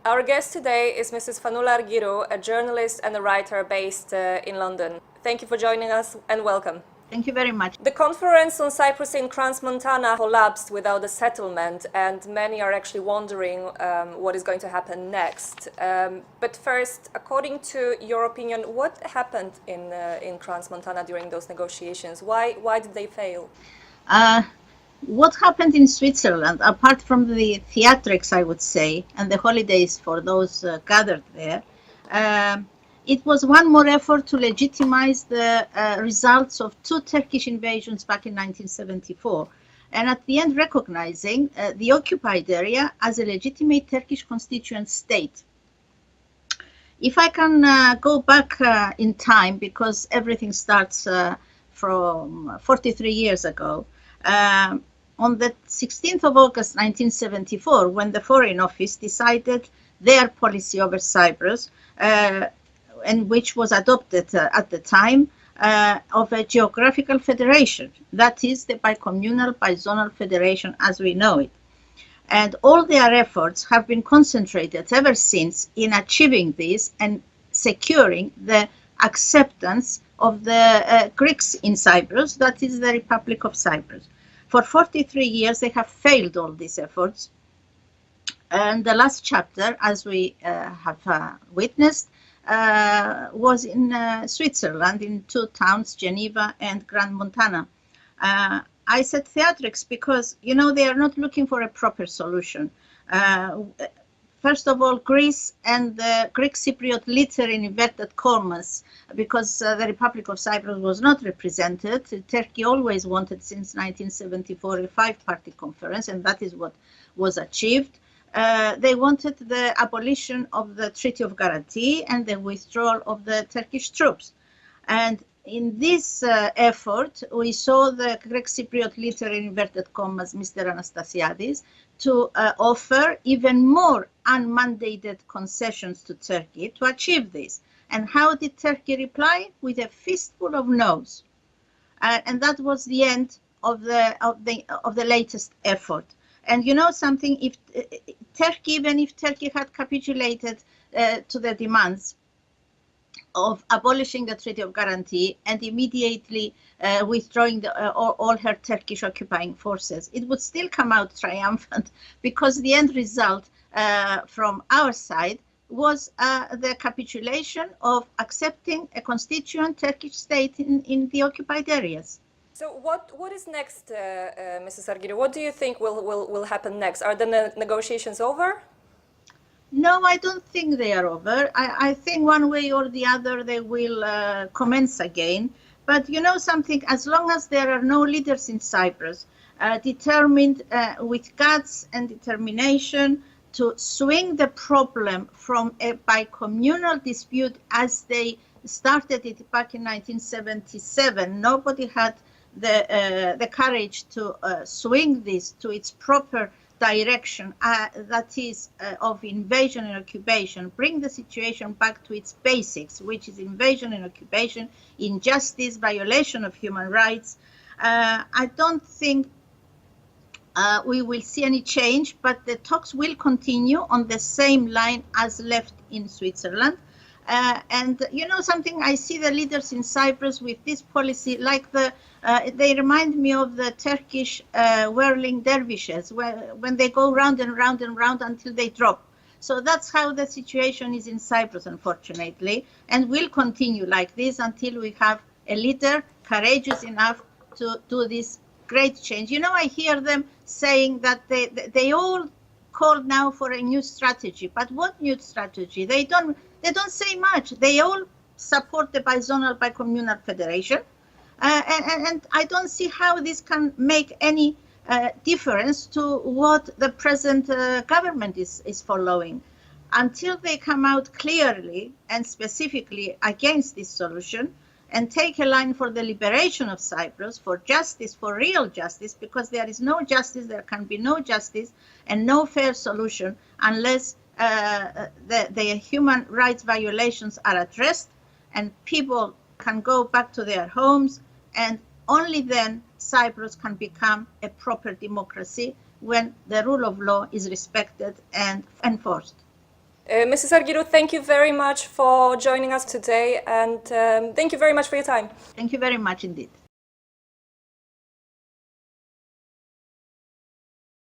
Our guest today is Mrs. Fanoulla Argyrou, a journalist and a writer based in London. Thank you for joining us and welcome. Thank you very much. The conference on Cyprus in Crans-Montana collapsed without a settlement, and many are actually wondering what is going to happen next. But first, according to your opinion, what happened in Crans-Montana during those negotiations? Why did they fail? What happened in Switzerland, apart from the theatrics, I would say, and the holidays for those gathered there, it was one more effort to legitimize the results of two Turkish invasions back in 1974, and at the end recognizing the occupied area as a legitimate Turkish constituent state. If I can go back in time, because everything starts from 43 years ago, on the 16th of August 1974, when the Foreign Office decided their policy over Cyprus, and which was adopted at the time, of a geographical federation, that is the bicommunal, bizonal federation as we know it. And all their efforts have been concentrated ever since in achieving this and securing the acceptance of the Greeks in Cyprus, that is the Republic of Cyprus. For 43 years, they have failed all these efforts. And the last chapter, as we have witnessed, was in Switzerland, in two towns, Geneva and Crans-Montana. I said theatrics because, you know, they are not looking for a proper solution. First of all, Greece and the Greek Cypriot litter in inverted commas, because the Republic of Cyprus was not represented. Turkey always wanted since 1974 a five-party conference, and that is what was achieved. They wanted the abolition of the Treaty of Guarantee and the withdrawal of the Turkish troops. And in this effort, we saw the Greek Cypriot leader in inverted commas, Mr. Anastasiadis, to offer even more unmandated concessions to Turkey to achieve this. And how did Turkey reply? With a fistful of no's. And that was the end of the latest effort. And you know something, if Turkey, even if Turkey had capitulated to the demands of abolishing the Treaty of Guarantee and immediately withdrawing all her Turkish occupying forces, it would still come out triumphant, because the end result from our side was the capitulation of accepting a constituent Turkish state in the occupied areas. So what is next, Mrs. Argyrou? What do you think will happen next? Are the negotiations over? No, I don't think they are over. I think one way or the other they will commence again. But you know something, as long as there are no leaders in Cyprus determined with guts and determination to swing the problem from a bicommunal dispute as they started it back in 1977, nobody had the courage to swing this to its proper direction, that is of invasion and occupation, bring the situation back to its basics, which is invasion and occupation, injustice, violation of human rights. I don't think we will see any change, but the talks will continue on the same line as left in Switzerland. And you know something, I see the leaders in Cyprus with this policy like they remind me of the Turkish whirling dervishes, when they go round and round and round until they drop. So that's how the situation is in Cyprus, unfortunately, and will continue like this until we have a leader courageous enough to do this great change. You know, I hear them saying that they all called now for a new strategy, but what new strategy? They don't say much. They all support the bizonal, bicommunal federation. And I don't see how this can make any difference to what the present government is following. Until they come out clearly and specifically against this solution and take a line for the liberation of Cyprus, for justice, for real justice, because there is no justice, there can be no justice and no fair solution unless the human rights violations are addressed and people can go back to their homes, and only then Cyprus can become a proper democracy when the rule of law is respected and enforced. Mrs. Argyrou, thank you very much for joining us today, and thank you very much for your time. Thank you very much indeed.